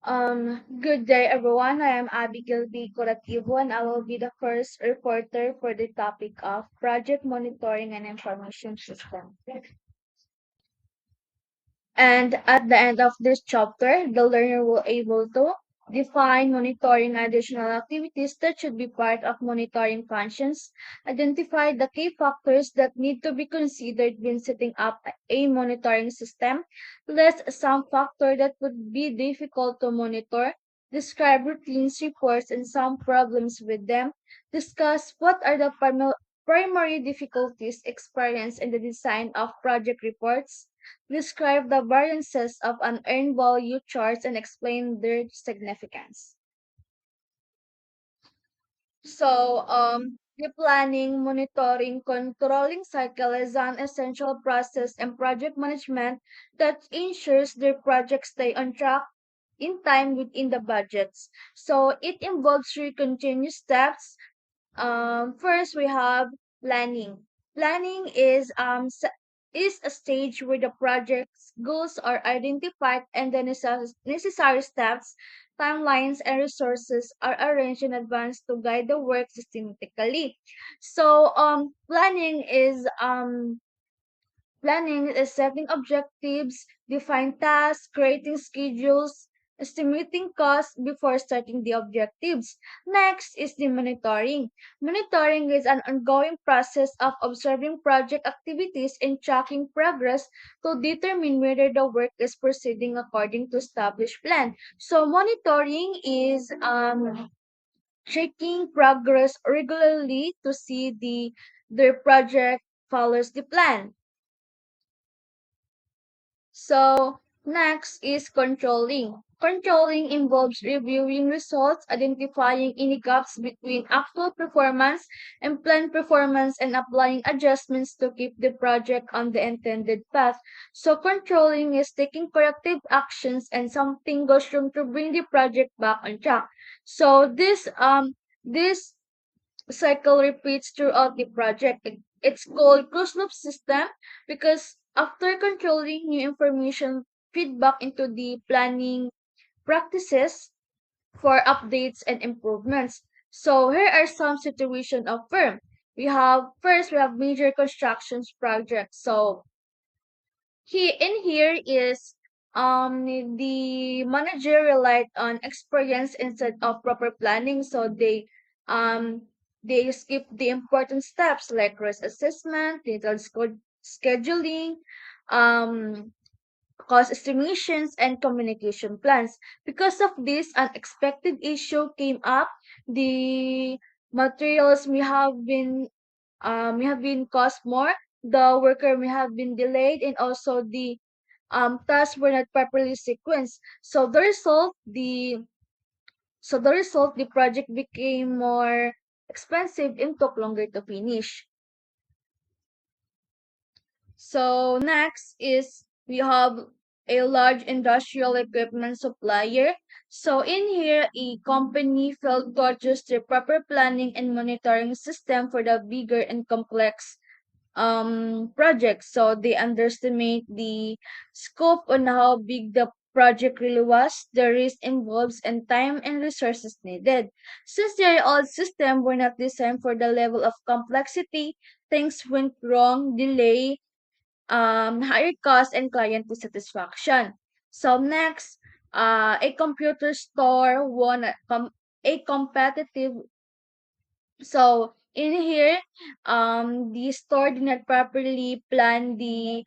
Good day, everyone. I am Abigail B. Curativo, and I will be the first reporter for the topic of project monitoring and information system. And at the end of this chapter, the learner will able to define monitoring additional activities that should be part of monitoring functions, identify the key factors that need to be considered when setting up a monitoring system, list some factor that would be difficult to monitor, describe routines, reports, and some problems with them, discuss what are the primary difficulties experienced in the design of project reports, describe the variances of an earned value charts and explain their significance. The planning, monitoring, controlling cycle is an essential process in project management that ensures their projects stay on track in time within the budgets. So it involves three continuous steps. First, we have planning. Planning is a stage where the project's goals are identified and the necessary steps, timelines, and resources are arranged in advance to guide the work systematically. Planning is setting objectives, define tasks, creating schedules, estimating costs before starting the objectives. Next is the monitoring. Monitoring is an ongoing process of observing project activities and tracking progress to determine whether the work is proceeding according to established plan. So monitoring is checking progress regularly to see the project follows the plan. Next is controlling. Controlling involves reviewing results, identifying any gaps between actual performance and planned performance, and applying adjustments to keep the project on the intended path. So, controlling is taking corrective actions and something goes wrong to bring the project back on track. This cycle repeats throughout the project. It's called closed loop system because after controlling new information feedback into the planning practices for updates and improvements. So here are some situations of firm. We have major constructions projects. So here is the manager relied on experience instead of proper planning, so um they skip the important steps like risk assessment, detailed scheduling, um cost estimations, and communication plans. Because of this unexpected issue came up, the materials may have been cost more, the worker may have been delayed, and also the tasks were not properly sequenced. So the result, the project became more expensive and took longer to finish. So next is we have a large industrial equipment supplier. So in here, a company failed to adjust their proper planning and monitoring system for the bigger and complex projects. So they underestimate the scope on how big the project really was, the risk involved, and time and resources needed. Since their old system were not designed for the level of complexity, things went wrong, delay, higher cost, and client dissatisfaction. So next, a computer store won a competitive. So in here, the store did not properly plan the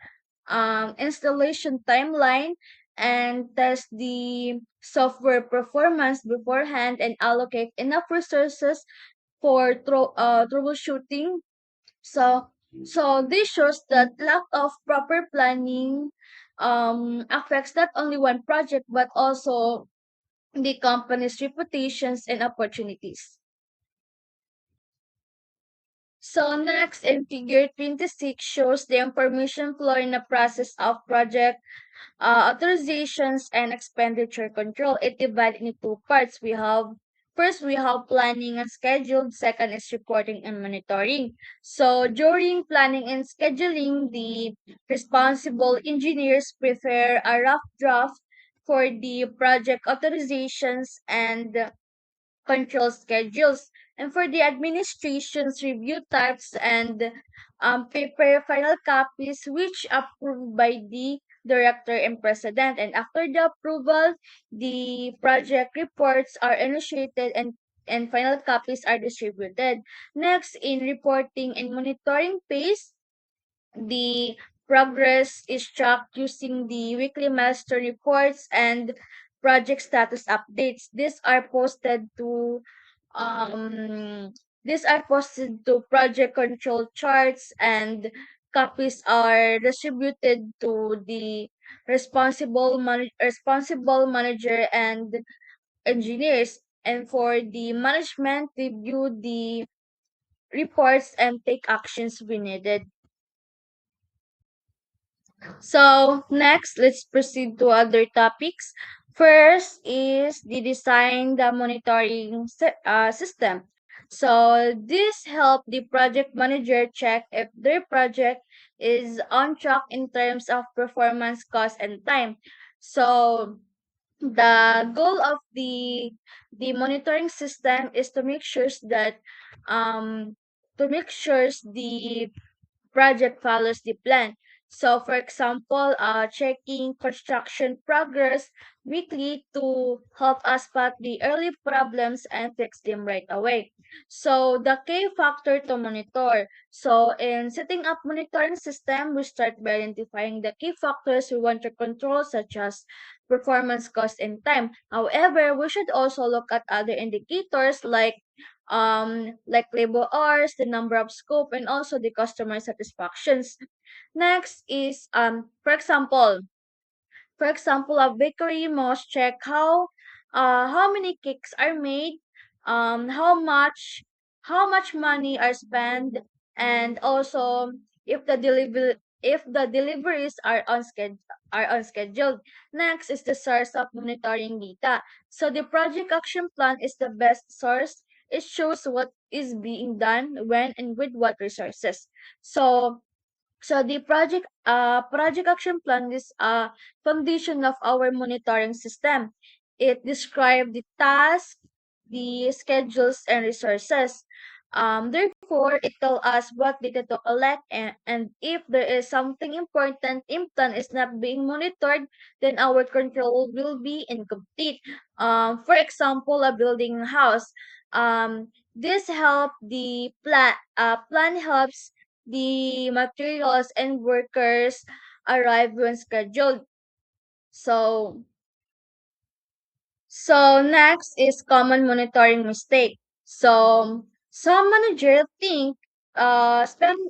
installation timeline and test the software performance beforehand and allocate enough resources for troubleshooting. So this shows that lack of proper planning affects not only one project but also the company's reputations and opportunities. So next in figure 26 shows the information flow in the process of project authorizations and expenditure control. It divided into two parts. We have planning and scheduled. Second is reporting and monitoring. So during planning and scheduling, the responsible engineers prepare a rough draft for the project authorizations and control schedules, and for the administration's review types and prepare final copies which approved by the director and president. And after the approval, the project reports are initiated and final copies are distributed. Next, in reporting and monitoring phase, the progress is tracked using the weekly milestone reports and project status updates. Um these are posted to project control charts, and copies are distributed to the responsible manager and engineers. And for the management, review the reports and take actions when needed. So next, let's proceed to other topics. First is the design the monitoring system. So this help the project manager check if their project is on track in terms of performance, cost, and time. So the goal of the monitoring system is to make sure that um the project follows the plan. So, for example, checking construction progress weekly to help us spot the early problems and fix them right away. So, the key factor to monitor. So, in setting up monitoring system, we start by identifying the key factors we want to control, such as performance, cost, and time. However, we should also look at other indicators like labor hours, the number of scope, and also the customer satisfactions. Next is for example, a bakery must check how many cakes are made, um, how much how much money are spent, and also if the deliveries are on schedule. Next is the source of monitoring data. So the project action plan is the best source. It shows what is being done, when, and with what resources. So the project action plan is a foundation of our monitoring system. It describes the tasks, the schedules, and resources. Therefore, it tells us what data to collect, and if there is something important implant is not being monitored, then our control will be incomplete. For example, a building house. This help the plan helps the materials and workers arrive when scheduled. So, next is common monitoring mistake. So some managers think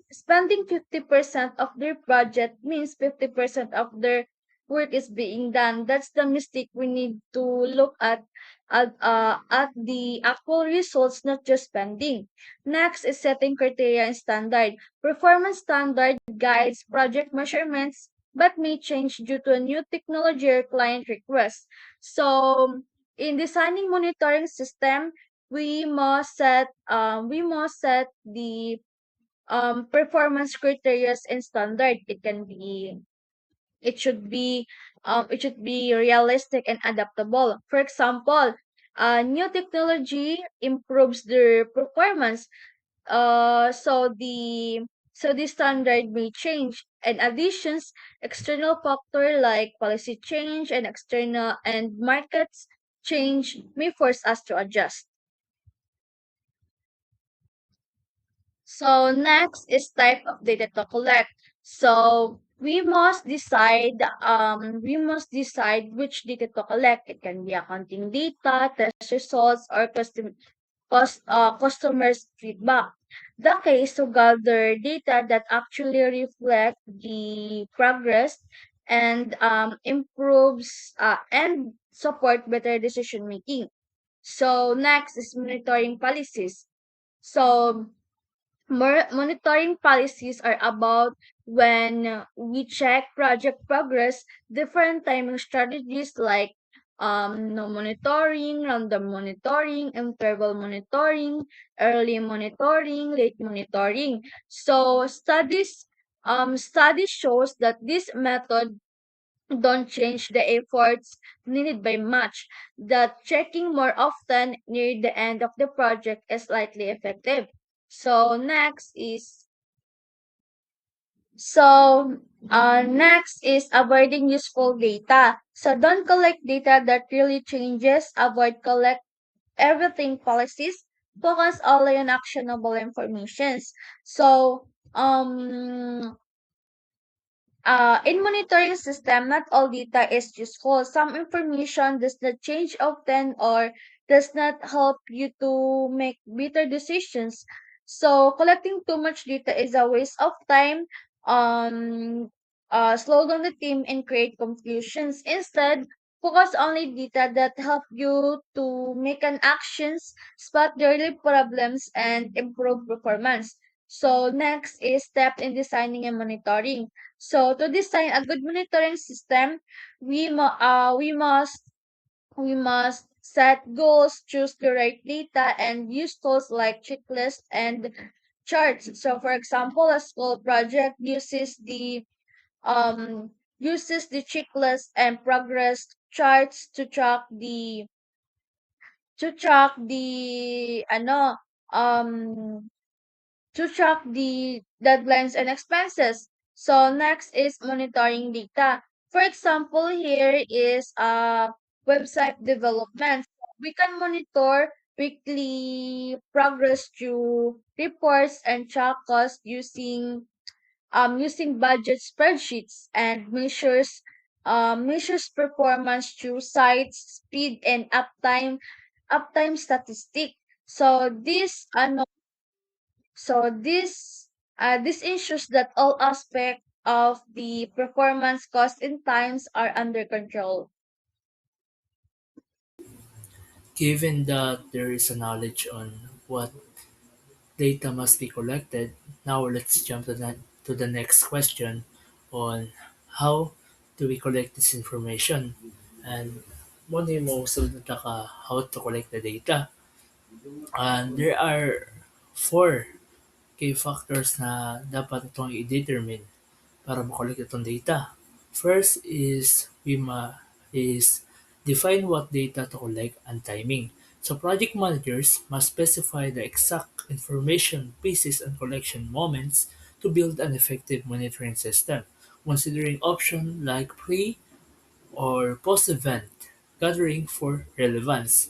spending 50% of their budget means 50% of their work is being done. That's the mistake. We need to look at the actual results, not just spending. Next is setting criteria and standard. Performance standard guides project measurements but may change due to a new technology or client request. So in designing monitoring system, we must set the performance criteria and standard. It should be realistic and adaptable. For example, new technology improves their performance. So the standard may change. And additions, external factor like policy change and external and markets change may force us to adjust. So next is type of data to collect. So we must decide which data to collect. It can be accounting data, test results, or customers' feedback. The case to gather data that actually reflect the progress and improves and support better decision making. So next is monitoring policies. So monitoring policies are about when we check project progress, different timing strategies like no monitoring, random monitoring, interval monitoring, early monitoring, late monitoring. So studies shows that this method don't change the efforts needed by much. That checking more often near the end of the project is likely effective. So next is avoiding useful data. So don't collect data that really changes. Avoid collect everything policies. Focus only on actionable informations. So in monitoring system, not all data is useful. Some information does not change often or does not help you to make better decisions. So collecting too much data is a waste of time, um, slow down the team and create confusions. Instead, focus only data that help you to make an actions, spot the early problems, and improve performance. So next is step in designing and monitoring. So to design a good monitoring system, we must set goals, choose the right data, and use tools like checklists and charts. So for example, a school project uses the checklist and progress charts to track the to track the deadlines and expenses. So next is monitoring data. For example, here is website development. We can monitor weekly progress through reports and track costs using budget spreadsheets and measures performance through sites, speed and uptime statistic. So this ensures that all aspects of the performance, cost, and times are under control. Given that there is a knowledge on what data must be collected, now let's jump to the next question on how do we collect this information and what do mo sunod na ka how to collect the data. And there are four key factors na dapat itong i-determine para makolek itong data. First is is define what data to collect and timing. So project managers must specify the exact information, pieces, and collection moments to build an effective monitoring system, considering options like pre or post-event gathering for relevance.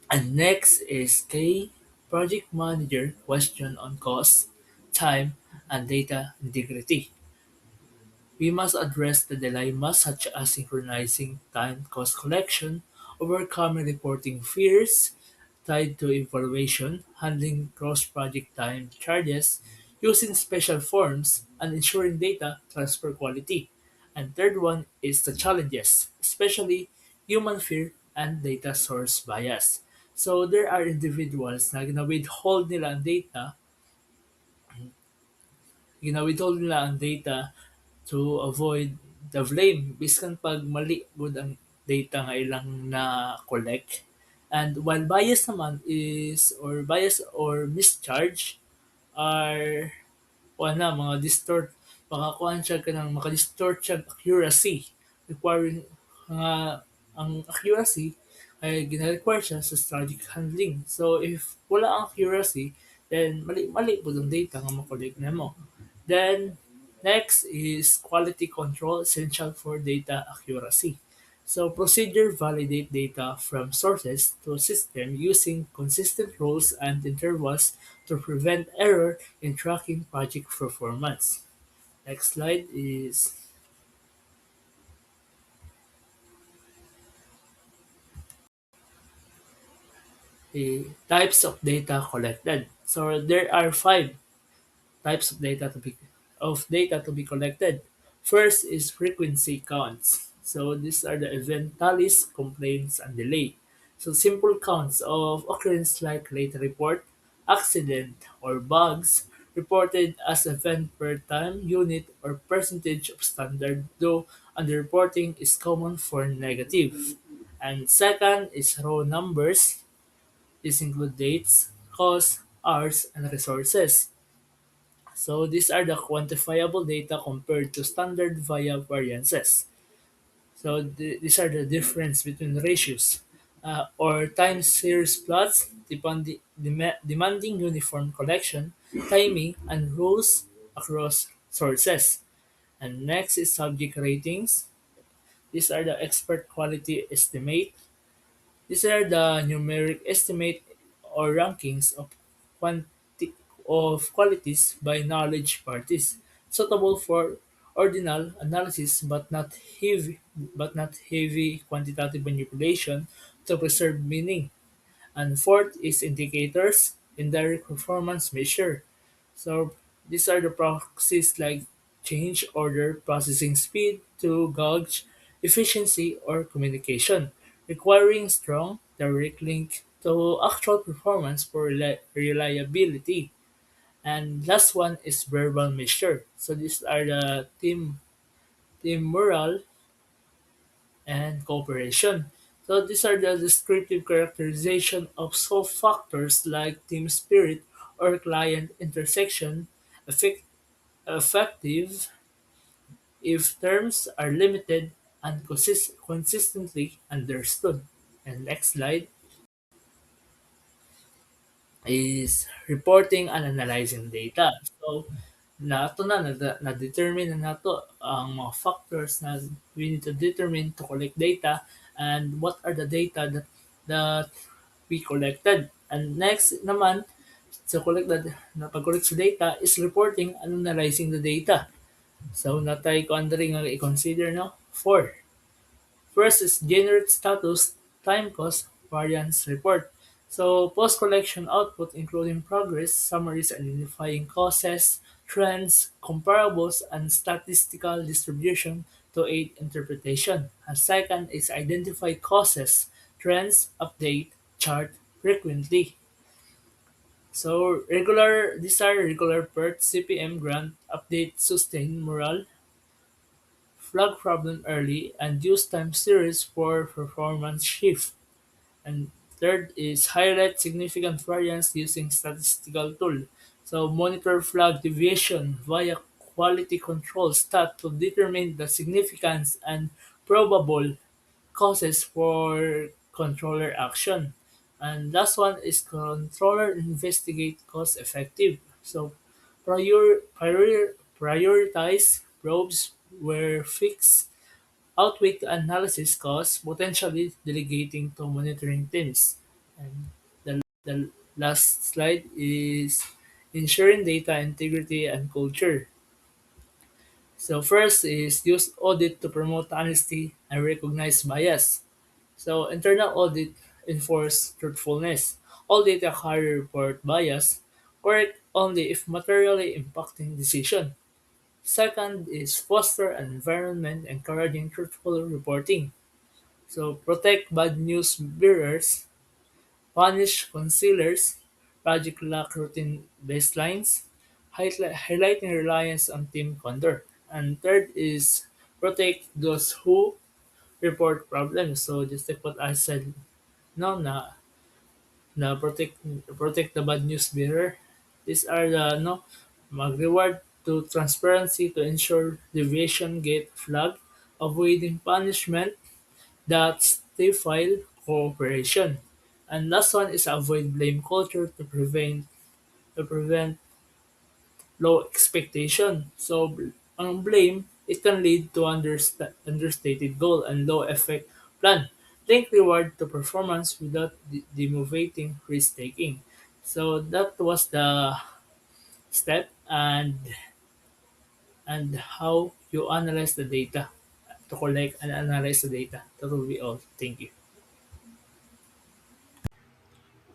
And next is K project manager question on cost, time, and data integrity. We must address the dilemmas such as synchronizing time cost collection, overcoming reporting fears tied to evaluation, handling cross-project time charges, using special forms, and ensuring data transfer quality. And third one is the challenges, especially human fear and data source bias. So there are individuals na gina-withhold nila ang data, to avoid the blame biskan pag mali gud ang data nga ilang na collect. And while bias or mischarge are mga distort makakuan siya ka ng maka-distort siya accuracy requiring nga ang accuracy ay gina-require siya sa strategic handling. So if wala ang accuracy, then mali po ang data nga makollect nimo. Then next is quality control essential for data accuracy. So procedure validate data from sources to system using consistent rules and intervals to prevent error in tracking project performance. Next slide is the types of data collected. So there are five types of data to be collected. First is frequency counts. So these are the event tallies, complaints, and delay. So simple counts of occurrence like late report, accident, or bugs reported as event per time unit or percentage of standard, though underreporting is common for negative. And second is raw numbers. These include dates, costs, hours, and resources. So these are the quantifiable data compared to standard via variances. So these are the difference between ratios or time series plots demanding uniform collection, timing, and rules across sources. And next is subject ratings. These are the expert quality estimate. These are the numeric estimate or rankings of quanti- of qualities by knowledge parties, suitable for ordinal analysis but not heavy quantitative manipulation to preserve meaning. And fourth is indicators, indirect performance measure. So these are the proxies like change order, processing speed to gauge efficiency or communication, requiring strong direct link to actual performance for reliability. And last one is verbal measure. So these are the team morale and cooperation. So these are the descriptive characterization of soft factors like team spirit or client intersection, effect, effective if terms are limited and consistently understood. And next slide is reporting and analyzing data. So na-determine na nato ang mga factors na we need to determine to collect data and what are the data that we collected. And next naman, sa pag-collect sa data is reporting and analyzing the data. So natay ko andiri nga i-consider no. Four. First is generate status, time cost, variance report. So post-collection output including progress, summaries identifying causes, trends, comparables, and statistical distribution to aid interpretation. And second is identify causes, trends, update, chart frequently. So these are regular PERT, CPM grant, update, sustain, morale, flag problem early, and use time series for performance shift. And third is highlight significant variance using statistical tool. So monitor flag deviation via quality control stat to determine the significance and probable causes for controller action. And last one is controller investigate cost effective. So prioritize probes where fixed outweigh the analysis costs, potentially delegating to monitoring teams. And the last slide is ensuring data integrity and culture. So first is use audit to promote honesty and recognize bias. So internal audit enforce truthfulness. All data carrier report bias, correct only if materially impacting decision. Second is foster an environment encouraging truthful reporting. So protect bad news bearers, punish concealers, project lack routine baselines, highlighting reliance on team conduct. And third is protect those who report problems. So just like what I said, no, na protect the bad news bearer. These are the no mag-reward to transparency to ensure deviation get flagged, avoiding punishment that stifle cooperation. And last one is avoid blame culture to prevent low expectation. So ang blame it can lead to understated goal and low effect plan. Link reward to performance without demotivating risk taking. So that was the step and how you analyze the data to collect and analyze the data. That will be all. Thank you.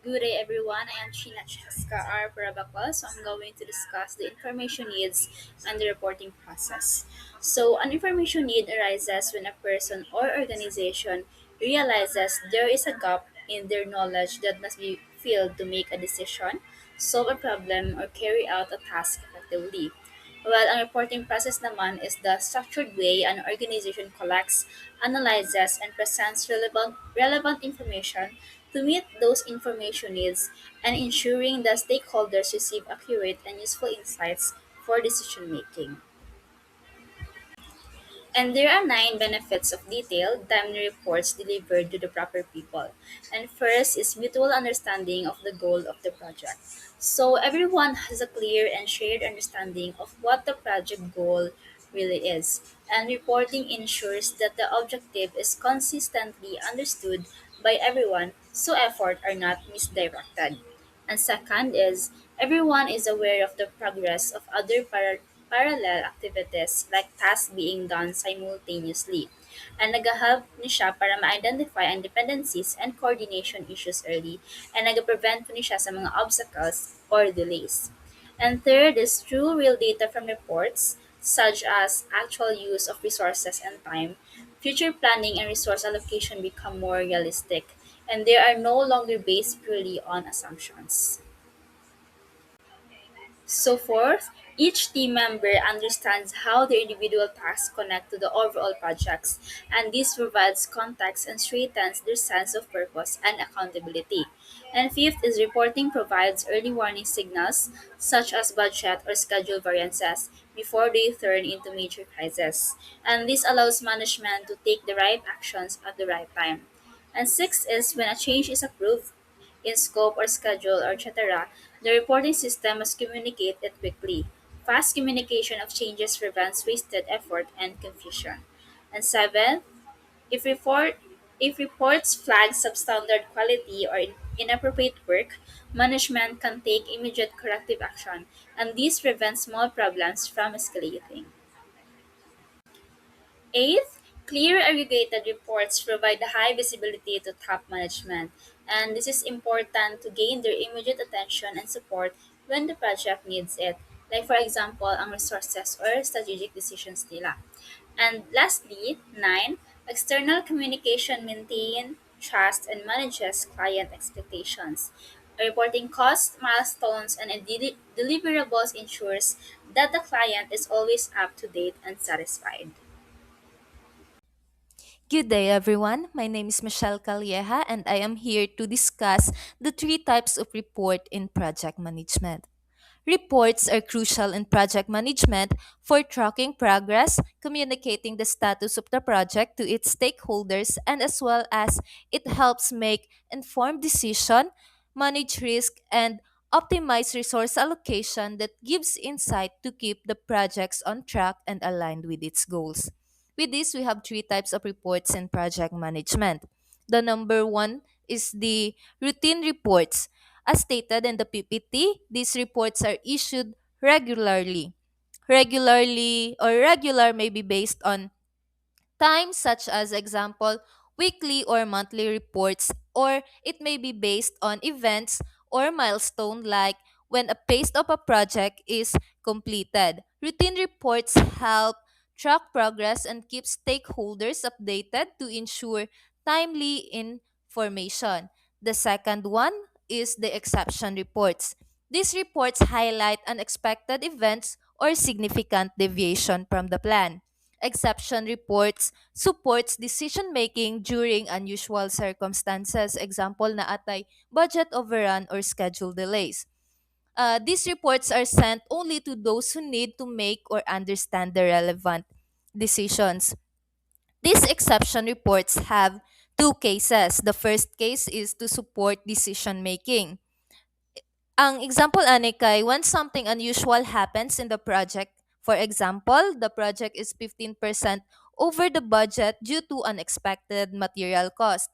Good day, everyone. I am China Cheska R. Parabakwa, so I'm going to discuss the information needs and the reporting process. So, an information need arises when a person or organization realizes there is a gap in their knowledge that must be filled to make a decision, solve a problem, or carry out a task effectively. While ang reporting process naman is the structured way an organization collects, analyzes, and presents relevant information to meet those information needs and ensuring that stakeholders receive accurate and useful insights for decision making. And there are nine benefits of detailed, timely reports delivered to the proper people. And first is mutual understanding of the goal of the project. So everyone has a clear and shared understanding of what the project goal really is. And reporting ensures that the objective is consistently understood by everyone so effort are not misdirected. And second is everyone is aware of the progress of other parallel activities like tasks being done simultaneously. And nag-help ni siya para ma-identify ang dependencies and coordination issues early and nag-prevent po ni siya sa mga obstacles or delays. And third is true real data from reports such as actual use of resources and time. Future planning and resource allocation become more realistic and they are no longer based purely on assumptions. So fourth, each team member understands how their individual tasks connect to the overall projects, and this provides context and strengthens their sense of purpose and accountability. And fifth is reporting provides early warning signals such as budget or schedule variances before they turn into major crises. And this allows management to take the right actions at the right time. And sixth is when a change is approved in scope or schedule or etc., the reporting system must communicate it quickly. Fast communication of changes prevents wasted effort and confusion. And seven, if report if reports flag substandard quality or inappropriate work, management can take immediate corrective action, and this prevents small problems from escalating. Eighth, clear aggregated reports provide high visibility to top management, and this is important to gain their immediate attention and support when the project needs it, like for example, ang resources or strategic decisions nila. And lastly, 9, external communication maintain trust and manages client expectations. Reporting costs, milestones, and deliverables ensures that the client is always up to date and satisfied. Good day, everyone. My name is Michelle Calieja, and I am here to discuss the three types of report in project management. Reports are crucial in project management for tracking progress, communicating the status of the project to its stakeholders, and as well as it helps make informed decision, manage risk, and optimize resource allocation that gives insight to keep the projects on track and aligned with its goals. With this, we have three types of reports in project management. The number one is the routine reports. As stated in the PPT, these reports are issued regularly. Regular may be based on times such as example weekly or monthly reports, or it may be based on events or milestone like when a phase of a project is completed. Routine reports help track progress and keep stakeholders updated to ensure timely information. The second one is the exception reports. These reports highlight unexpected events or significant deviation from the plan. Exception reports supports decision making during unusual circumstances. Example na atay budget overrun or schedule delays. These reports are sent only to those who need to make or understand the relevant decisions. These exception reports have two cases. The first case is to support decision making. Ang example ani kay when something unusual happens in the project. For example, the project is 15% over the budget due to unexpected material cost.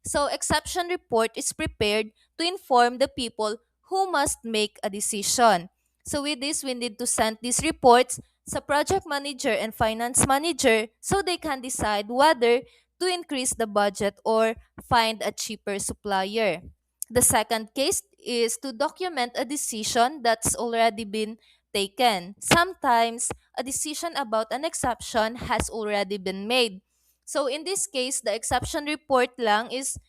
So exception report is prepared to inform the people who must make a decision. So with this, we need to send these reports sa project manager and finance manager so they can decide whether to increase the budget or find a cheaper supplier. The second case is to document a decision that's already been taken. Sometimes, a decision about an exception has already been made. So, in this case, the exception report lang is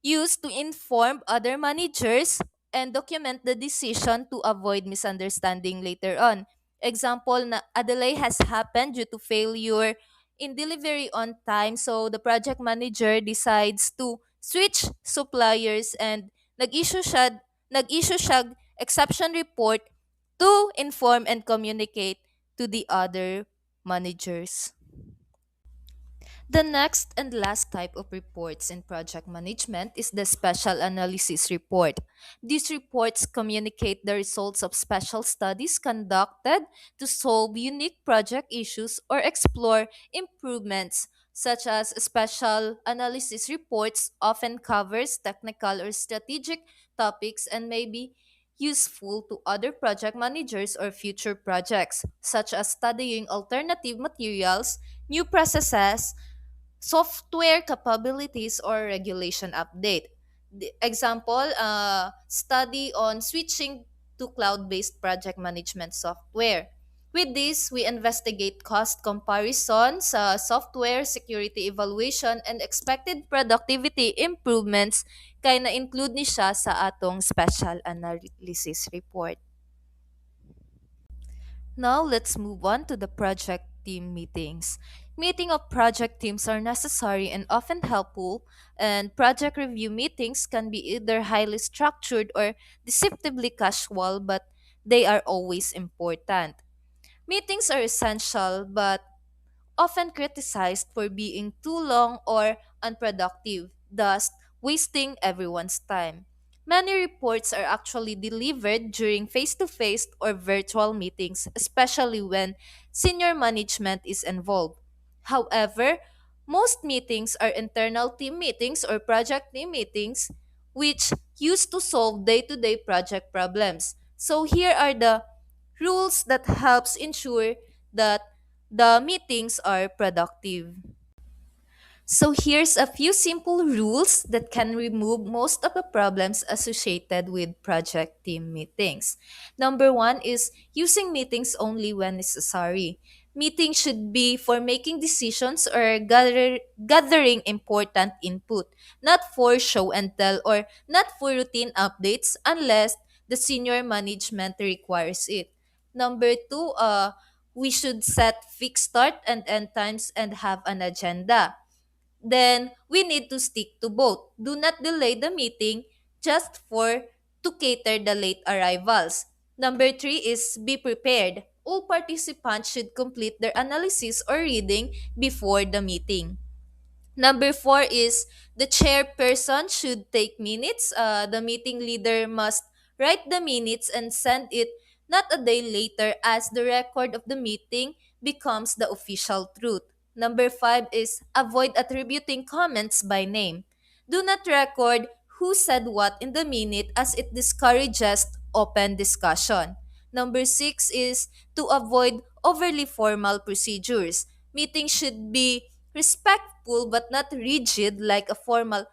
used to inform other managers and document the decision to avoid misunderstanding later on. Example na a delay has happened due to failure in delivery on time, so the project manager decides to switch suppliers and nag-issue siya exception report to inform and communicate to the other managers. The next and last type of reports in project management is the special analysis report. These reports communicate the results of special studies conducted to solve unique project issues or explore improvements, such as special analysis reports often covers technical or strategic topics and may be useful to other project managers or future projects, such as studying alternative materials, new processes, software capabilities, or regulation update. The example, study on switching to cloud-based project management software. With this, we investigate cost comparisons, software security evaluation, and expected productivity improvements kaya na-include ni siya sa atong special analysis report. Now let's move on to the project team meetings. Meeting of project teams are necessary and often helpful, and project review meetings can be either highly structured or deceptively casual, but they are always important. Meetings are essential, but often criticized for being too long or unproductive, thus wasting everyone's time. Many reports are actually delivered during face to face or virtual meetings, especially when senior management is involved. However, most meetings are internal team meetings or project team meetings, which used to solve day to day project problems. So, here are the rules that helps ensure that the meetings are productive. So here's a few simple rules that can remove most of the problems associated with project team meetings. Number one is using meetings only when necessary. Meetings should be for making decisions or gathering important input, not for show and tell or not for routine updates unless the senior management requires it. Number two, we should set fixed start and end times and have an agenda. Then we need to stick to both. Do not delay the meeting just for to cater the late arrivals. Number three is be prepared. All participants should complete their analysis or reading before the meeting. Number four is the chairperson should take minutes. The meeting leader must write the minutes and send it not a day later, as the record of the meeting becomes the official truth. Number five is avoid attributing comments by name. Do not record who said what in the minute, as it discourages open discussion. Number six is to avoid overly formal procedures. Meetings should be respectful but not rigid like a formal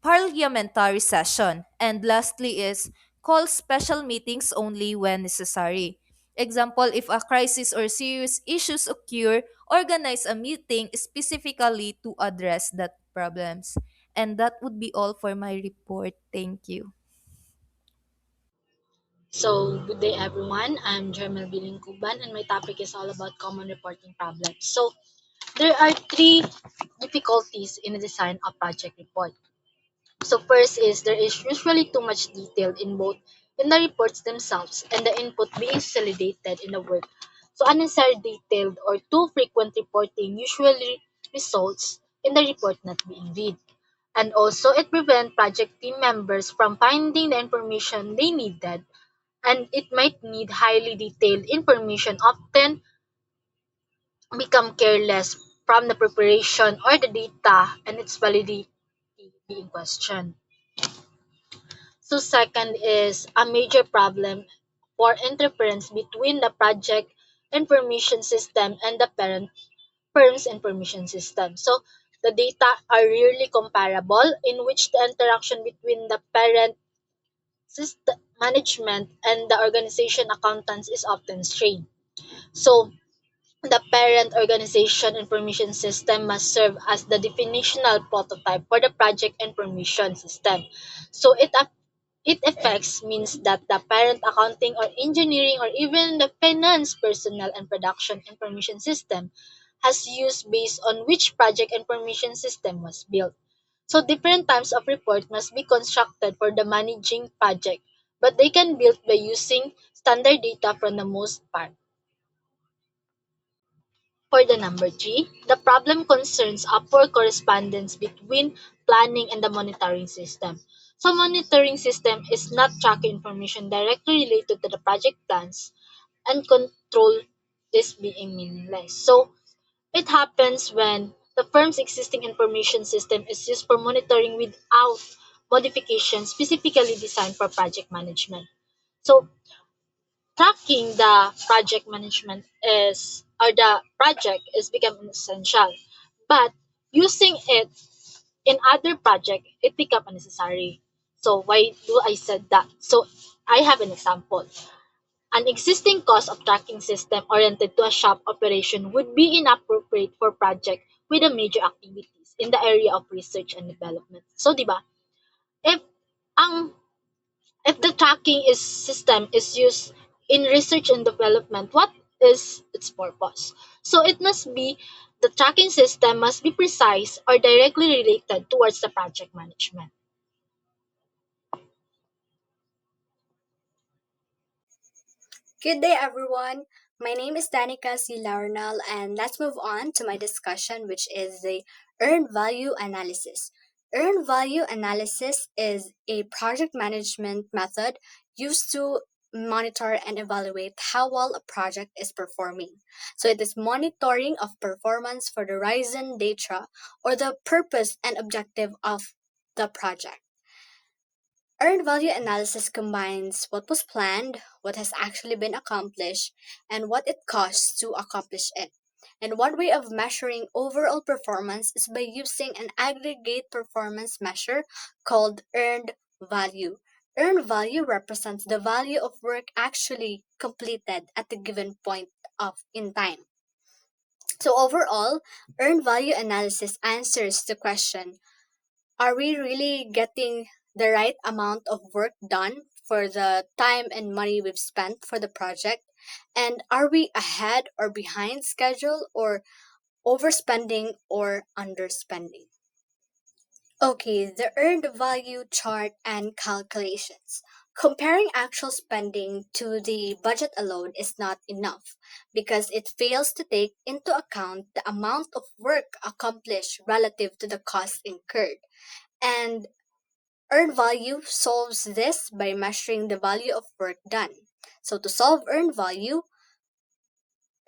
parliamentary session. And lastly is call special meetings only when necessary. Example, if a crisis or serious issues occur, organize a meeting specifically to address that problems. And that would be all for my report. Thank you. So, good day everyone. I'm Jermel Bilingkuban and my topic is all about common reporting problems. So, there are three difficulties in the design of project report. So, first is there is usually too much detail in both in the reports themselves and the input being consolidated in the work. So, unnecessary detailed or too frequent reporting usually results in the report not being read. And also, it prevents project team members from finding the information they needed, and it might need highly detailed information, often become careless from the preparation or the data and its validity being questioned. So second is a major problem for interference between the project information system and the parent firm's information system. So the data are rarely comparable, in which the interaction between the parent system management and the organization accountants is often strained. So the parent organization information system must serve as the definitional prototype for the project information system. So it affects means that the parent accounting or engineering or even the finance personnel and production information system has used based on which project information system was built. So different types of report must be constructed for the managing project, but they can build by using standard data from the most part. For the number three, the problem concerns a poor correspondence between planning and the monitoring system. So monitoring system is not tracking information directly related to the project plans and control this being meaningless. So it happens when the firm's existing information system is used for monitoring without modifications specifically designed for project management. So tracking the project management is or the project is become essential. But using it in other project it become unnecessary. So why do I said that? So I have an example. An existing cost of tracking system oriented to a shop operation would be inappropriate for project with a major activities in the area of research and development. So, di ba? If ang if the tracking is system is used in research and development, what is its purpose? So it must be the tracking system must be precise or directly related towards the project management. Good day, everyone. My name is Danica C. Laurnal, and let's move on to my discussion, which is the earned value analysis. Earned value analysis is a project management method used to monitor and evaluate how well a project is performing. So, it is monitoring of performance for the horizon data or the purpose and objective of the project. Earned value analysis combines what was planned, what has actually been accomplished, and what it costs to accomplish it. And one way of measuring overall performance is by using an aggregate performance measure called earned value. Earned value represents the value of work actually completed at a given point of in time. So overall, earned value analysis answers the question, are we really getting the right amount of work done for the time and money we've spent for the project? And are we ahead or behind schedule or overspending or underspending? Okay, the earned value chart and calculations. Comparing actual spending to the budget alone is not enough because it fails to take into account the amount of work accomplished relative to the cost incurred. And earned value solves this by measuring the value of work done. So to solve earned value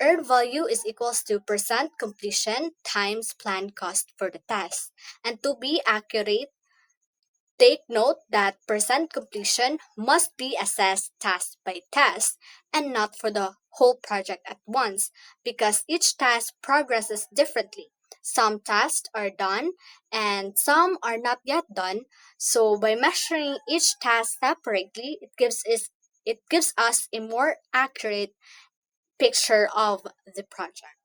is equals to percent completion times planned cost for the task. And to be accurate, take note that percent completion must be assessed task by task and not for the whole project at once because each task progresses differently. Some tasks are done and some are not yet done. So by measuring each task separately, it gives us a more accurate picture of the project.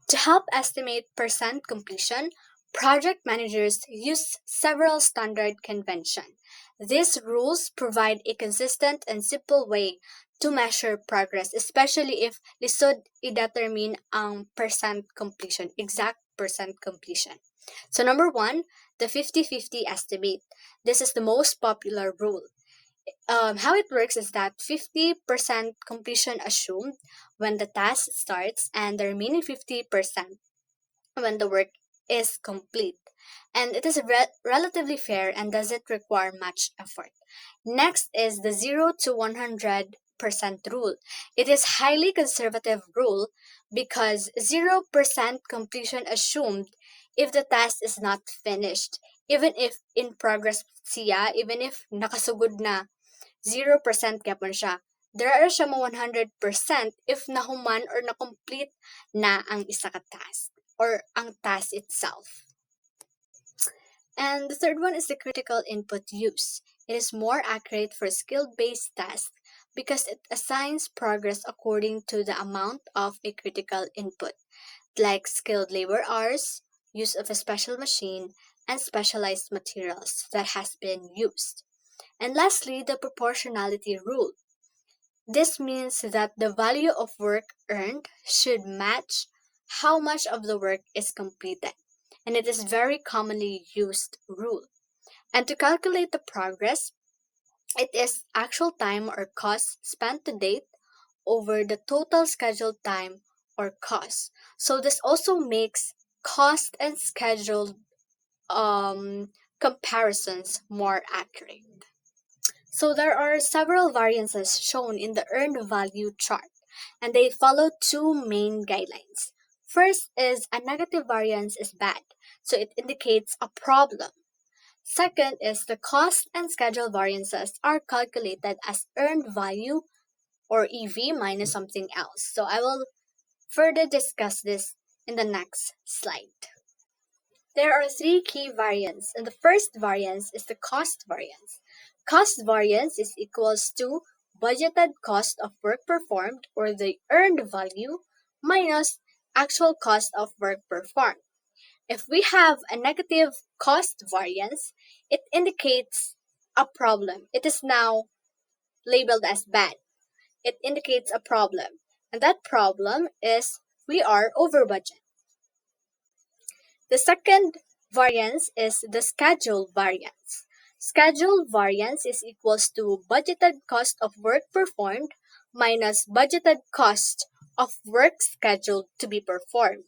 To help estimate percent completion, project managers use several standard conventions. These rules provide a consistent and simple way to measure progress, especially if lisod i-determine ang percent completion, exact percent completion. So number one, the 50-50 estimate. This is the most popular rule. How it works is that 50% completion assumed when the task starts and the remaining 50% when the work is complete. And it is relatively fair and doesn't require much effort. Next is the 0 to 100% rule. It is highly conservative rule because 0% completion assumed if the task is not finished. Even if in progress siya, even if nakasugod na, 0% gyapon siya. There are siya mo 100% if nahuman or na-complete na ang isa ka task or ang task itself. And the third one is the critical input use. It is more accurate for skill-based tasks because it assigns progress according to the amount of a critical input, like skilled labor hours, use of a special machine, and specialized materials that has been used. And lastly, the proportionality rule. This means that the value of work earned should match how much of the work is completed. And it is very commonly used rule. And to calculate the progress, it is actual time or cost spent to date over the total scheduled time or cost. So this also makes cost and schedule um, comparisons more accurate. So there are several variances shown in the earned value chart, and they follow two main guidelines. First is a negative variance is bad, so it indicates a problem. Second is the cost and schedule variances are calculated as earned value or EV minus something else. So I will further discuss this in the next slide. There are three key variants, and the first variance is the cost variance. Cost variance is equals to budgeted cost of work performed or the earned value minus actual cost of work performed. If we have a negative cost variance, it indicates a problem. It is now labeled as bad. It indicates a problem, and that problem is we are over budget. The second variance is the schedule variance. Schedule variance is equals to budgeted cost of work performed minus budgeted cost of work scheduled to be performed.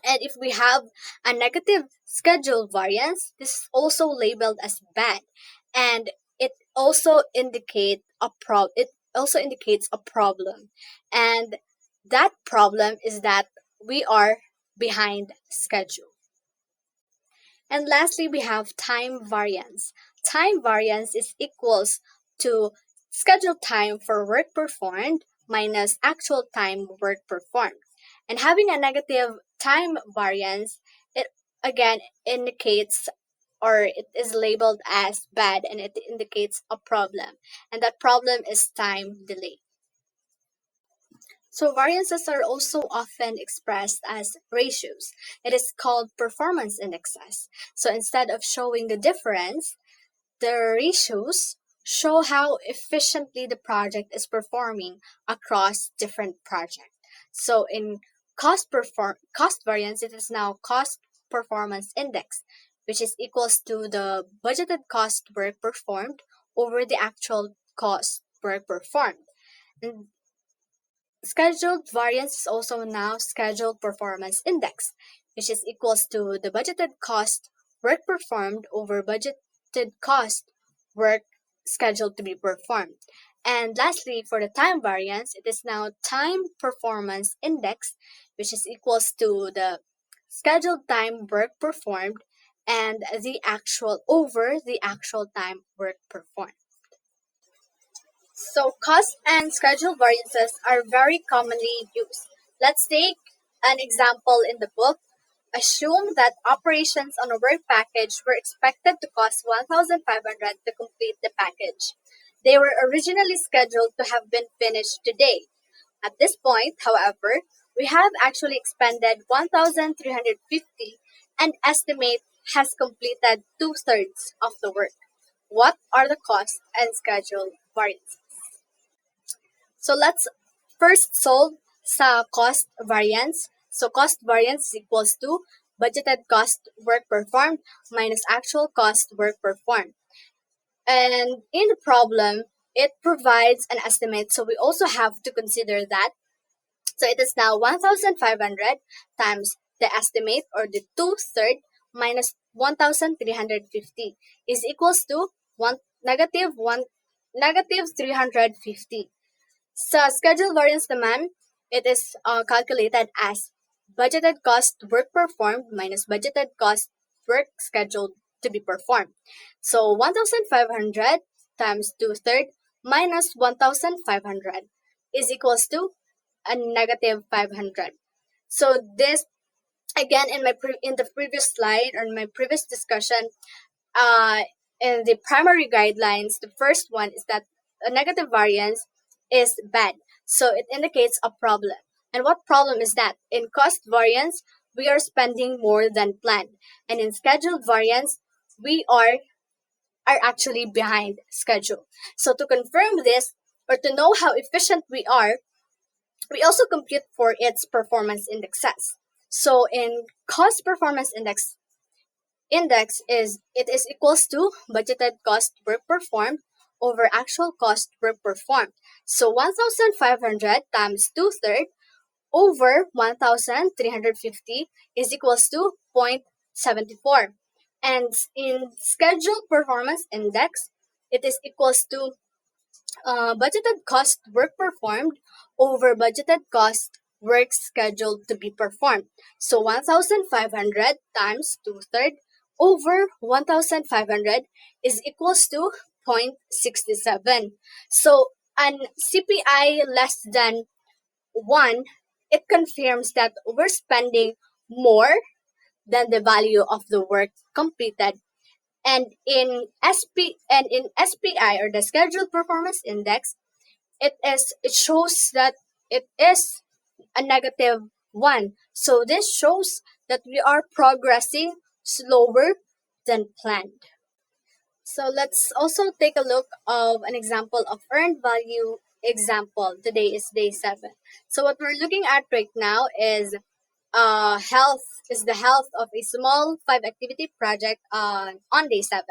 And if we have a negative schedule variance, this is also labeled as bad, and it also indicates a problem. And that problem is that we are behind schedule. And lastly, we have time variance. Time variance is equals to scheduled time for work performed minus actual time work performed. And having a negative time variance, it again indicates or it is labeled as bad and it indicates a problem. And that problem is time delay. So variances are also often expressed as ratios. It is called performance indexes. So instead of showing the difference, the ratios show how efficiently the project is performing across different projects. So in cost variance, it is now cost performance index, which is equals to the budgeted cost work performed over the actual cost work performed. And scheduled variance is also now scheduled performance index, which is equals to the budgeted cost work performed over budgeted cost work scheduled to be performed. And lastly, for the time variance, it is now time performance index, which is equals to the scheduled time work performed and the actual over the actual time work performed. So cost and schedule variances are very commonly used. Let's take an example in the book. Assume that operations on a work package were expected to cost 1,500 to complete the package. They were originally scheduled to have been finished today. At this point, however, we have actually expended 1,350 and estimate has completed two-thirds of the work. What are the cost and schedule variances? So let's first solve sa cost variance. So cost variance is equals to budgeted cost work performed minus actual cost work performed. And in the problem, it provides an estimate. So we also have to consider that. So it is now 1,500 times the estimate or the two-third minus 1,350 is equals to negative 350. Sa schedule variance naman, it is calculated as budgeted cost work performed minus budgeted cost work scheduled to be performed. So 1,500 times two-third minus 1,500 is equals to a negative 500. So this again in the previous slide or in my previous discussion, uh, in the primary guidelines, the first one is that a negative variance is bad. So it indicates a problem. And what problem is that? In cost variance, we are spending more than planned. And in scheduled variance, we are actually behind schedule. So to confirm this or to know how efficient we are, we also compute for its performance indexes. So in cost performance index is it is equals to budgeted cost work performed over actual cost work performed. So 1,500 times two-third over 1,350 is equals to 0.74. And in scheduled performance index, it is equals to budgeted cost work performed over budgeted cost work scheduled to be performed. So 1,500 times two-thirds over 1,500 is equals to 0.67. So an CPI less than 1, it confirms that we're spending more than the value of the work completed. And in SPI, or the Scheduled Performance Index, it shows that it is a negative 1. So this shows that we are progressing slower than planned. So let's also take a look of an example of earned value example. Today is day 7. So what we're looking at right now is the health of a small 5 activity project on day 7.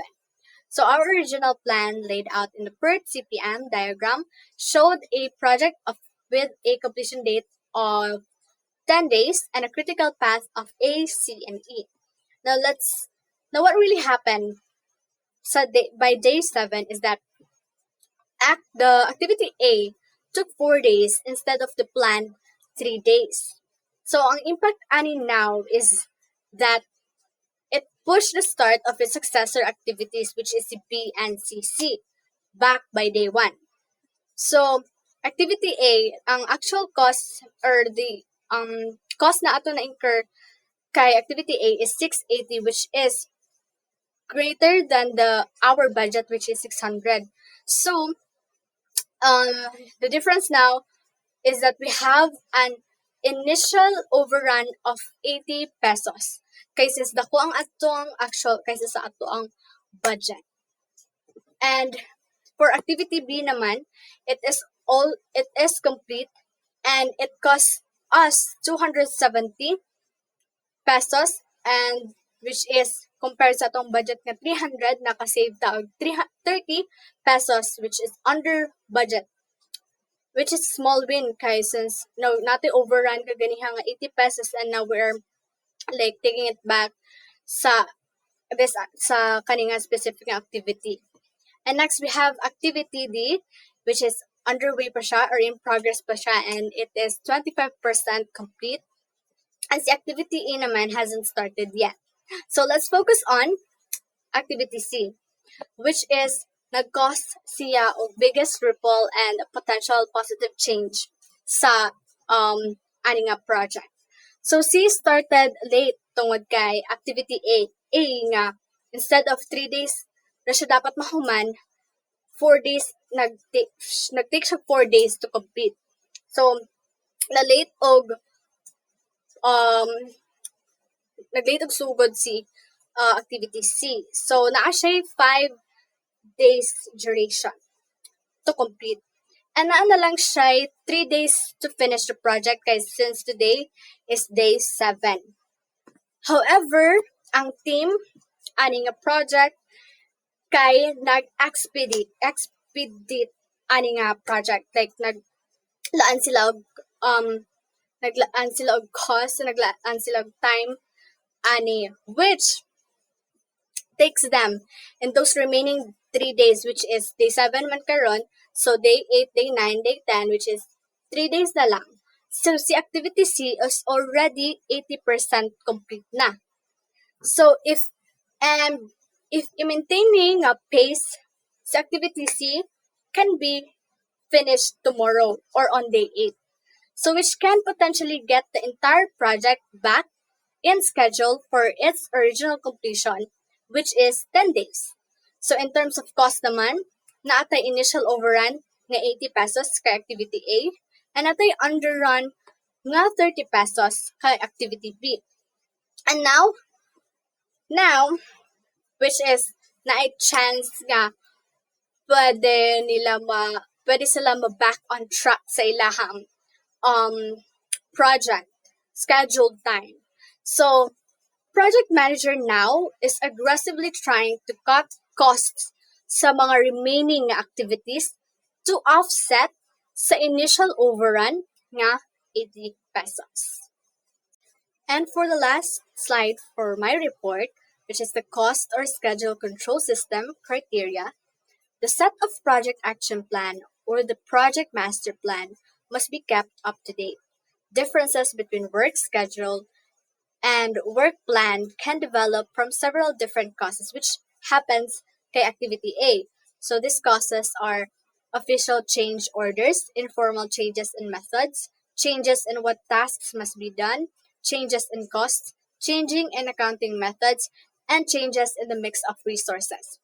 So our original plan laid out in the PERT CPM diagram showed a project with a completion date of 10 days and a critical path of A, C, and E. Now what really happened by day 7 is that the activity A took 4 days instead of the planned 3 days. So ang impact ani now is that it pushed the start of its successor activities, which is B and CC, back by day 1. So activity A, ang actual cost or the cost na ato na incur kay activity A is 680, which is greater than the our budget, which is 600. So the difference now is that we have an initial overrun of 80 pesos kaysa sa dako ang atong actual kaysa sa ato ang budget. And for activity B naman, it is complete and it costs us 270 pesos, and which is compared sa atong budget na 300, nakasave ta og 30 pesos, which is under budget, which is small win kay since no natin overrun kaganiha nga 80 pesos, and now we're like taking it back sa sa kaninga specific activity. And next we have activity D, which is underway pa siya or in progress pa siya, and it is 25% complete. And the activity E naman hasn't started yet. So let's focus on activity C, which is nag-cause siya og biggest ripple and potential positive change sa ani nga project. So C started late tungod kay activity A nga instead of 3 days na siya dapat mahuman, 4 days nag-take siya 4 days to complete. So na late og um nag-late og sugod si activity C. So naa siya 5 days duration to complete. And naa na lang siya 3 days to finish the project kay since today is day 7. However, ang team ani nga project kay expedite ani nga project, like naglaan sila og naglaan sila og cost, naglaan sila og time ani, which takes them in those remaining 3 days, which is day 7 man karon, so day 8, day 9, day 10, which is 3 days na lang. So si activity C is already 80% complete na. So if maintaining a pace, sa activity C can be finished tomorrow or on day 8. So which can potentially get the entire project back in schedule for its original completion, which is 10 days. So in terms of cost naman, naatay initial overrun nga 80 pesos kay activity A, and naatay underrun nga 30 pesos kay activity B. And now, which is naay chance nga pwede sila ma-back on track sa ilahang project scheduled time. So project manager now is aggressively trying to cut costs sa mga remaining activities to offset sa initial overrun nga 80 pesos. And for the last slide for my report, which is the cost or schedule control system criteria, the set of project action plan or the project master plan must be kept up to date. Differences between work schedule and work plan can develop from several different causes, which happens kay activity A. So these causes are official change orders, informal changes in methods, changes in what tasks must be done, changes in costs, changing in accounting methods, and changes in the mix of resources.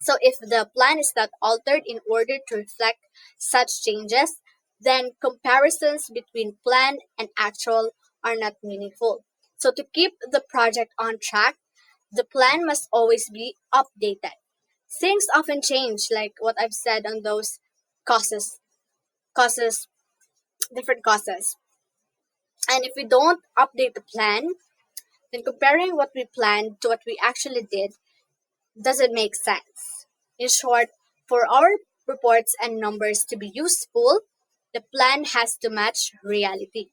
So if the plan is not altered in order to reflect such changes, then comparisons between plan and actual are not meaningful. So to keep the project on track, the plan must always be updated. Things often change, like what I've said on those causes, causes, different causes. And if we don't update the plan, then comparing what we planned to what we actually did doesn't make sense. In short, for our reports and numbers to be useful, the plan has to match reality.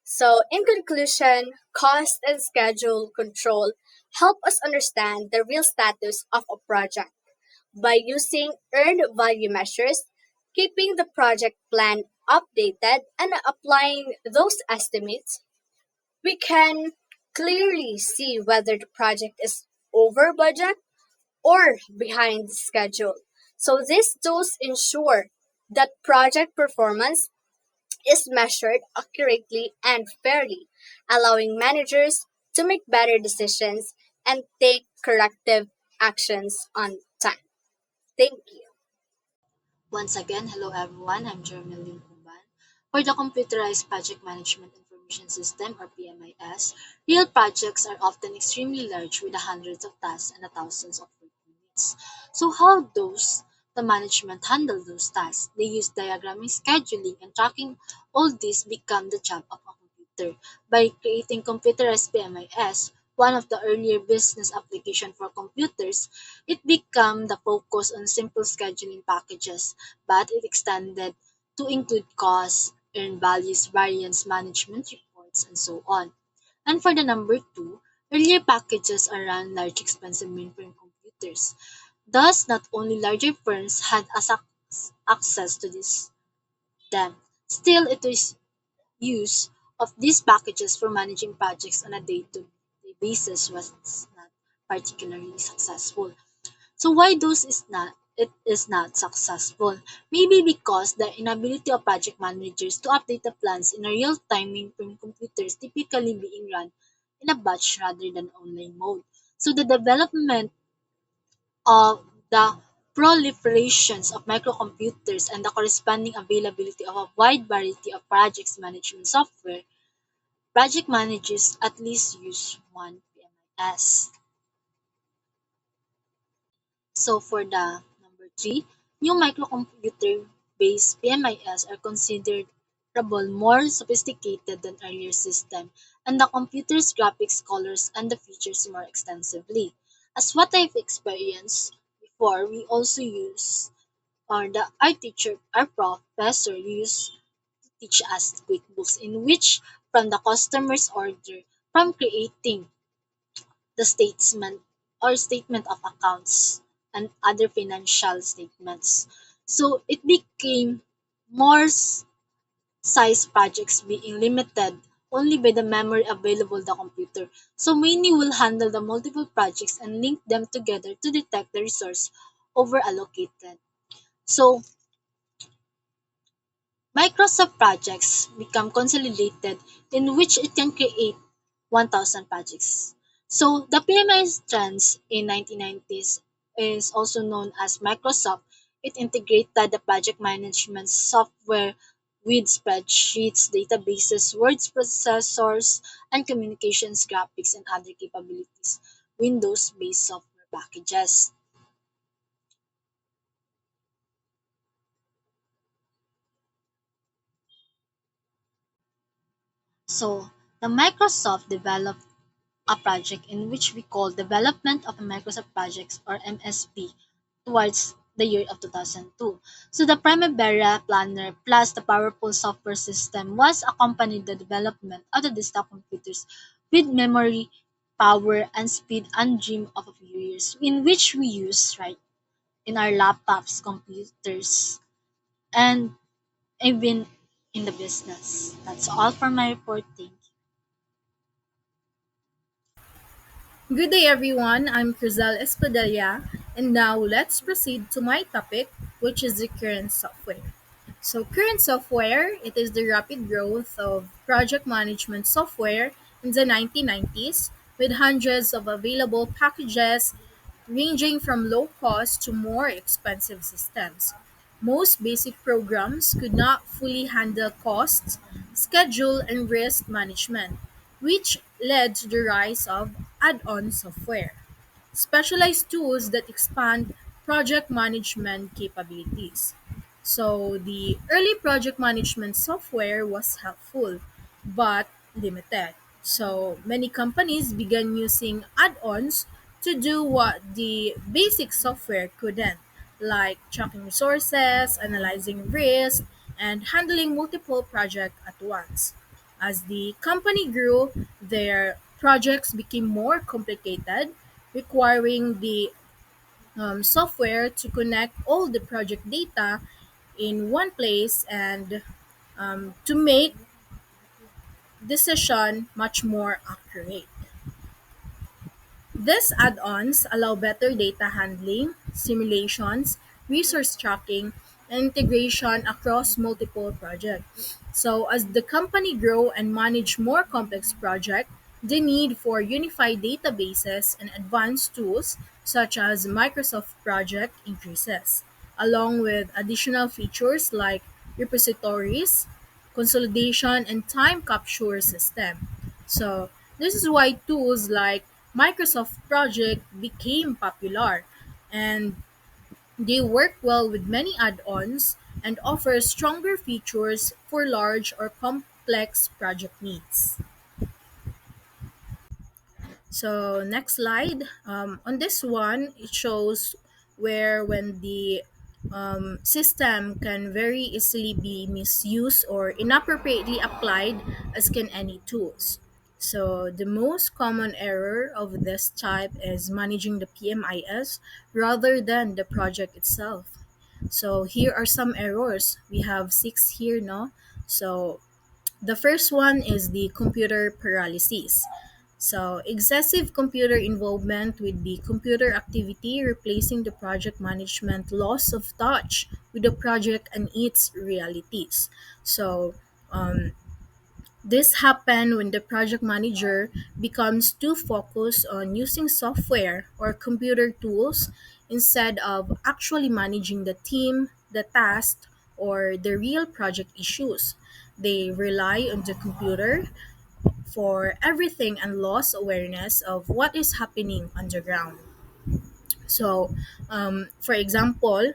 So, in conclusion, cost and schedule control help us understand the real status of a project. By using earned value measures, keeping the project plan updated, and applying those estimates, we can clearly see whether the project is over budget or behind schedule. So these tools ensure that project performance is measured accurately and fairly, allowing managers to make better decisions and take corrective actions on time. Thank you. Once again, hello everyone, I'm Jermeline Kumban. For the Computerized Project Management Information System or PMIS, real projects are often extremely large with hundreds of tasks and thousands of work units. So how does the management handle those tasks? They use diagramming, scheduling, and tracking. All this become the job of a computer. By creating computerized PMIS, one of the earlier business application for computers, it became the focus on simple scheduling packages, but it extended to include costs, earned values, variance management reports, and so on. And for the number two, earlier packages are run large expensive mainframe computers. Thus, not only larger firms had access to them. Still, it is use of these packages for managing projects on a day-to-day basis was not particularly successful. So why those is not it is not successful? Maybe because the inability of project managers to update the plans in a real time from computers typically being run in a batch rather than online mode. So the development of the proliferations of microcomputers and the corresponding availability of a wide variety of project management software, project managers at least use one PMS. So for the number three, new microcomputer-based PMIS are considered more sophisticated than earlier system, and the computer's graphics, colors, and the features more extensively. As what I've experienced before, we also use or the our teacher, our professor used to teach us QuickBooks in which from the customer's order, from creating the statement of accounts and other financial statements. So it became more size projects being limited only by the memory available the computer. So many will handle the multiple projects and link them together to detect the resource over allocated. So Microsoft projects become consolidated in which it can create 1,000 projects. So the PMI trends in 1990s is also known as Microsoft. It integrated the project management software with spreadsheets, databases, word processors, and communications graphics and other capabilities, Windows-based software packages. So the Microsoft developed a project in which we call Development of a Microsoft Projects or MSP towards the year of 2002. So the Primavera Planner plus the powerful software system was accompanied the development of the desktop computers with memory, power, and speed undreamed of a few years, in which we use right in our laptops, computers, and even in the business. That's all for my report. Thank you. Good day, everyone. I'm Crisel Espadilla, and now let's proceed to my topic, which is the current software. So, current software, it is the rapid growth of project management software in the 1990s with hundreds of available packages ranging from low cost to more expensive systems. Most basic programs could not fully handle costs, schedule, and risk management, which led to the rise of add on software, specialized tools that expand project management capabilities. So, the early project management software was helpful but limited. So, many companies began using add ons to do what the basic software couldn't, like tracking resources, analyzing risk, and handling multiple projects at once. As the company grew, their projects became more complicated, requiring the software to connect all the project data in one place and to make decision much more accurate. These add-ons allow better data handling, simulations, resource tracking, and integration across multiple projects. So as the company grow and manage more complex projects, the need for unified databases and advanced tools such as Microsoft Project increases, along with additional features like repositories, consolidation, and time capture system. So this is why tools like Microsoft Project became popular, and they work well with many add-ons and offer stronger features for large or complex project needs. So next slide. On this one, it shows where when the system can very easily be misused or inappropriately applied, as can any tools. So the most common error of this type is managing the PMIS rather than the project itself. So here are some errors. We have six here, no? So the first one is the computer paralysis. So, excessive computer involvement with the computer activity replacing the project management loss of touch with the project and its realities. So, um, this happens when the project manager becomes too focused on using software or computer tools instead of actually managing the team, the task, or the real project issues. They rely on the computer for everything and lost awareness of what is happening underground. So, for example,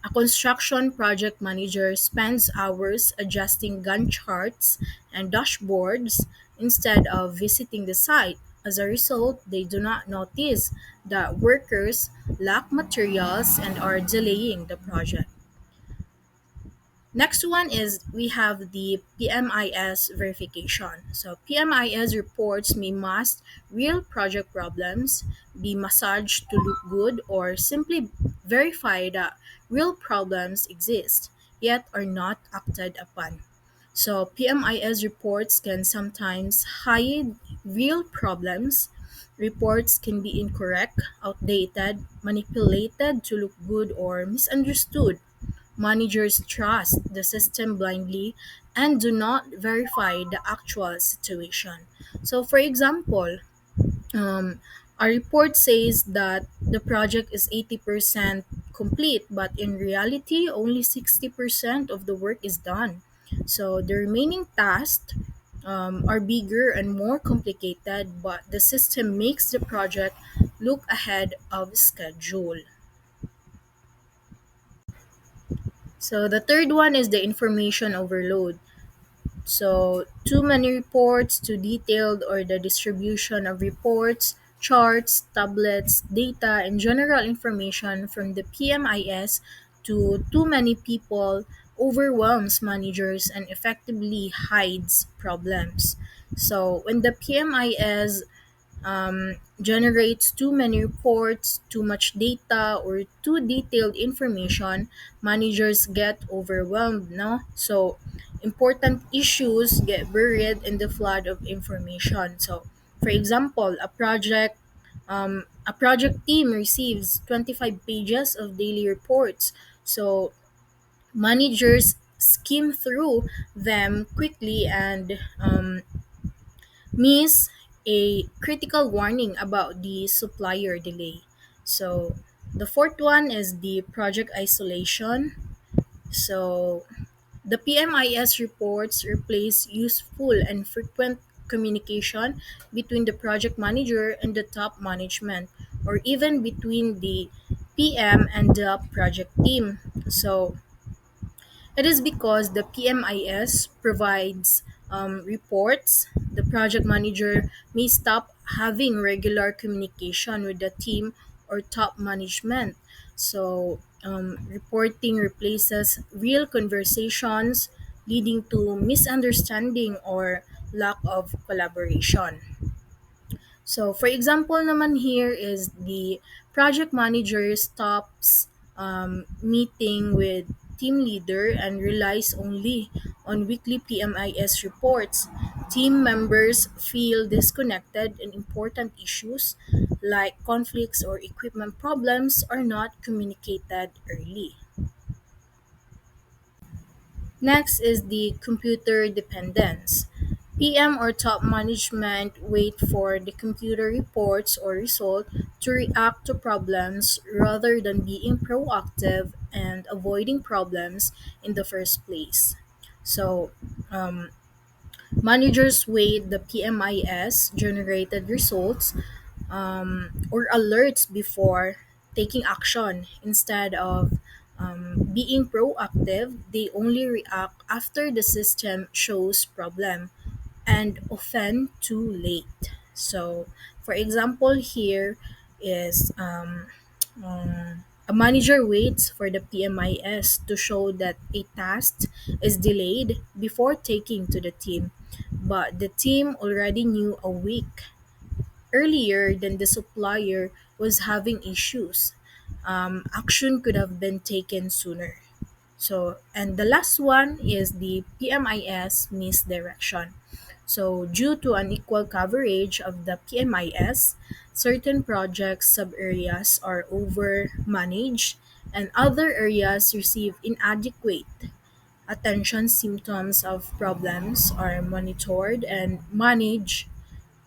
a construction project manager spends hours adjusting Gantt charts and dashboards instead of visiting the site. As a result, they do not notice that workers lack materials and are delaying the project. Next one is we have the PMIS verification. So PMIS reports may mask real project problems, be massaged to look good, or simply verify that real problems exist, yet are not acted upon. So PMIS reports can sometimes hide real problems. Reports can be incorrect, outdated, manipulated to look good, or misunderstood. Managers trust the system blindly and do not verify the actual situation. So, for example, um, a report says that the project is 80% complete, but in reality, only 60% of the work is done. So, the remaining tasks are bigger and more complicated, but the system makes the project look ahead of schedule. So, the third one is the information overload. So, too many reports, too detailed, or the distribution of reports charts, tablets, data, and general information from the PMIS to too many people overwhelms managers and effectively hides problems. So when the PMIS generates too many reports, too much data, or too detailed information, managers get overwhelmed. No, so important issues get buried in the flood of information. So, for example, a project team receives 25 pages of daily reports. So managers skim through them quickly and miss a critical warning about the supplier delay. So the fourth one is the project isolation. So the PMIS reports replace useful and frequent communication between the project manager and the top management, or even between the PM and the project team. So it is because the PMIS provides reports. The project manager may stop having regular communication with the team or top management. So, reporting replaces real conversations, leading to misunderstanding or lack of collaboration. So, for example naman here is the project manager stops meeting with team leader and relies only on weekly PMIS reports. Team members feel disconnected and important issues like conflicts or equipment problems are not communicated early. Next is the computer dependence. PM or top management wait for the computer reports or result to react to problems rather than being proactive and avoiding problems in the first place. So, um, managers wait the PMIS generated results or alerts before taking action instead of being proactive. They only react after the system shows problem and often too late. So for example here is a manager waits for the PMIS to show that a task is delayed before taking to the team, but the team already knew a week earlier than the supplier was having issues. Action could have been taken sooner. So, and the last one is the PMIS misdirection. So, due to unequal coverage of the PMIS, certain projects sub-areas are over-managed and other areas receive inadequate attention. Symptoms of problems are monitored and managed,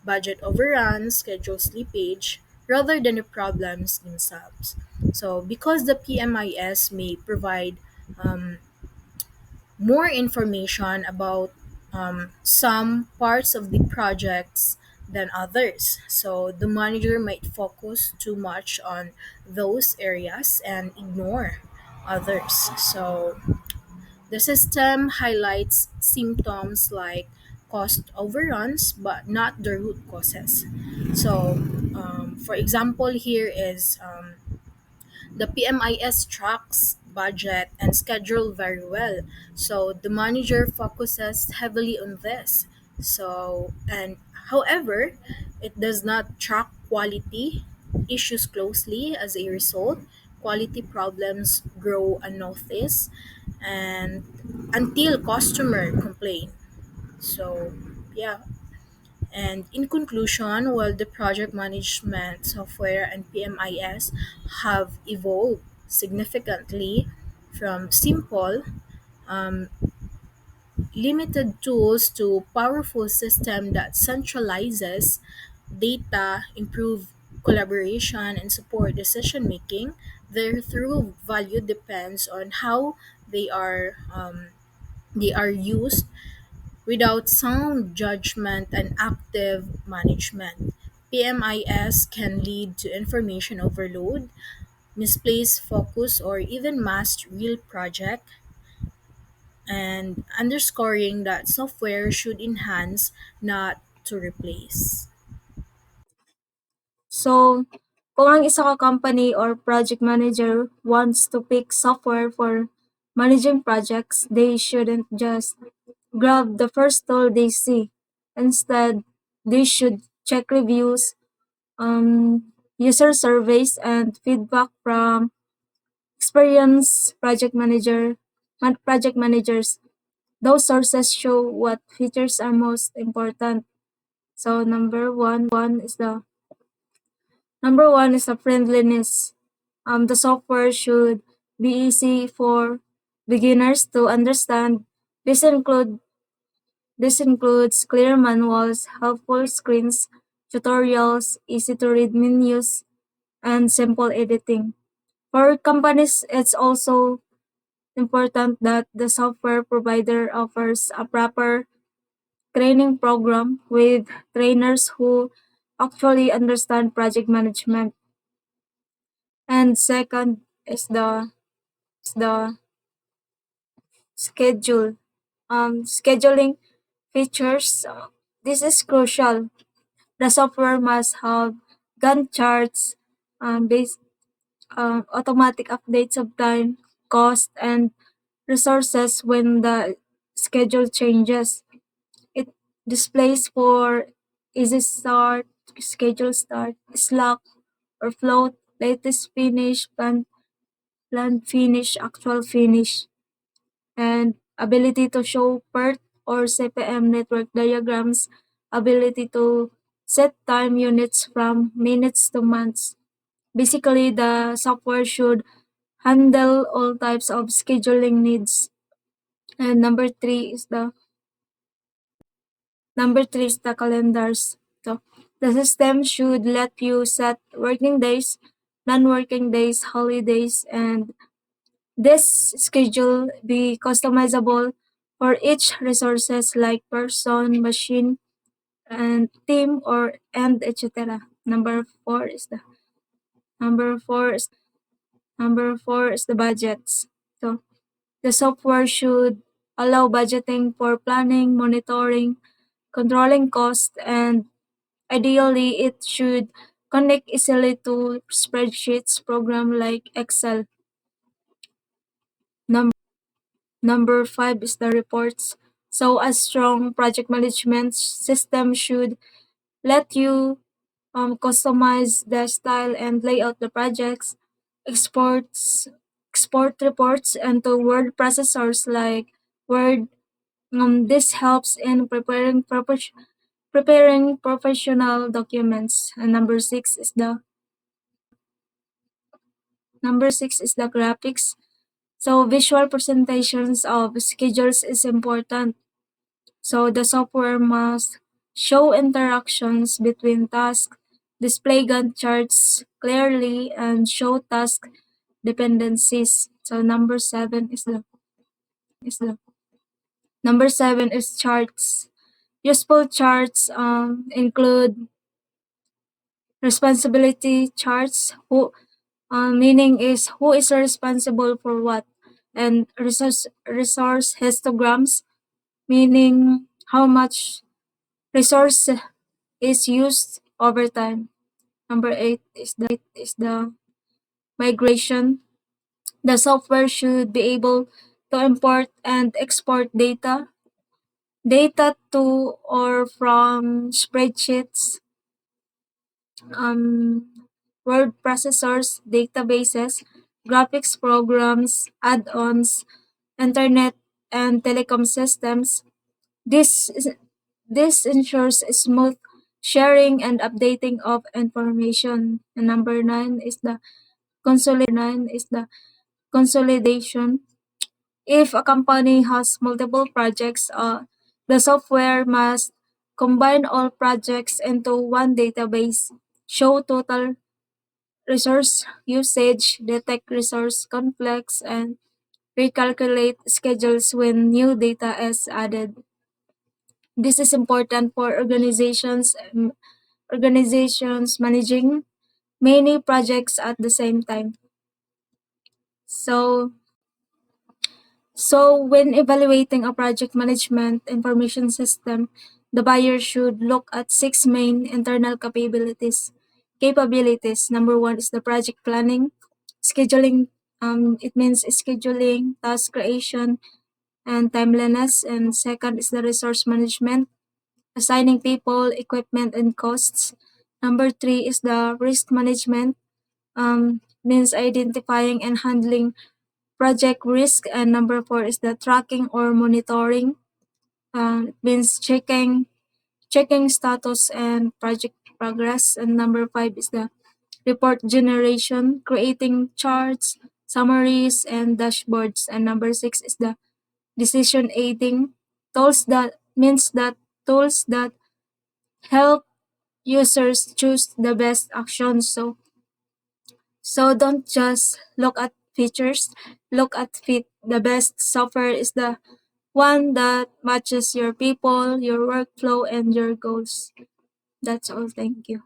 budget overruns, schedule slippage, rather than the problems themselves. So, because the PMIS may provide um, more information about some parts of the projects than others. So the manager might focus too much on those areas and ignore others. So the system highlights symptoms like cost overruns but not the root causes. So, for example, here is the PMIS tracks budget and schedule very well. So the manager focuses heavily on this. So, and however, it does not track quality issues closely. As a result, quality problems grow unnoticed and until customer complain. So, yeah, and in conclusion, while the project management software and PMIS have evolved significantly from simple, um, limited tools to powerful system that centralizes data, improve collaboration, and support decision making, their true value depends on how they are they are used without sound judgment and active management. PMIS can lead to information overload, misplaced focus, or even masked real project, and underscoring that software should enhance, not to replace. So, kung ang isa ka company or project manager wants to pick software for managing projects, they shouldn't just grab the first tool they see. Instead, they should check reviews, user surveys, and feedback from experienced project managers. Those sources show what features are most important. So number one is the friendliness. The software should be easy for beginners to understand. This include this includes clear manuals, helpful screens, tutorials, easy to read menus, and simple editing. For companies, it's also important that the software provider offers a proper training program with trainers who actually understand project management. And second is the schedule. Scheduling features. This is crucial. The software must have Gantt charts, based automatic updates of time, cost, and resources when the schedule changes. It displays for easy start, schedule start, slack, or float, latest finish, planned finish, actual finish, and ability to show PERT or CPM network diagrams, ability to set time units from minutes to months. Basically, the software should handle all types of scheduling needs. And number three is the calendars. So the system should let you set working days, non-working days, holidays, and this schedule be customizable for each resources like person, machine, and team or and etc. Number four is the budgets. So the software should allow budgeting for planning, monitoring, controlling cost, and ideally it should connect easily to spreadsheets program like Excel. Number five is the reports. So a strong project management system should let you customize the style and layout the projects, exports export reports into word processors like Word. This helps in preparing professional documents. And number six is the graphics. So visual presentations of schedules is important. So the software must show interactions between tasks, display Gantt charts clearly, and show task dependencies. So number seven is charts. Useful charts include responsibility charts, meaning is who is responsible for what, and resource histograms, meaning how much resource is used over time. Number eight is the migration. The software should be able to import and export data to or from spreadsheets, um, word processors, databases, graphics programs, add-ons, internet and telecom systems. This is, this ensures smooth sharing and updating of information. And number nine is the consolidation. If a company has multiple projects, the software must combine all projects into one database, show total resource usage, detect resource conflicts, and recalculate schedules when new data is added. This is important for organizations managing many projects at the same time. So So, when evaluating a project management information system, the buyer should look at six main internal capabilities. capabilities. Number one is the project planning, scheduling. It means scheduling, task creation, and timeliness. And second is the resource management, assigning people, equipment, and costs. Number three is the risk management, means identifying and handling project risk. And number four is the tracking or monitoring, means checking status and project progress. And number five is the report generation, creating charts, summaries, and dashboards. And number six is the decision aiding, tools that help users choose the best actions. So don't just look at features, look at fit. The best software is the one that matches your people, your workflow, and your goals. That's all. Thank you.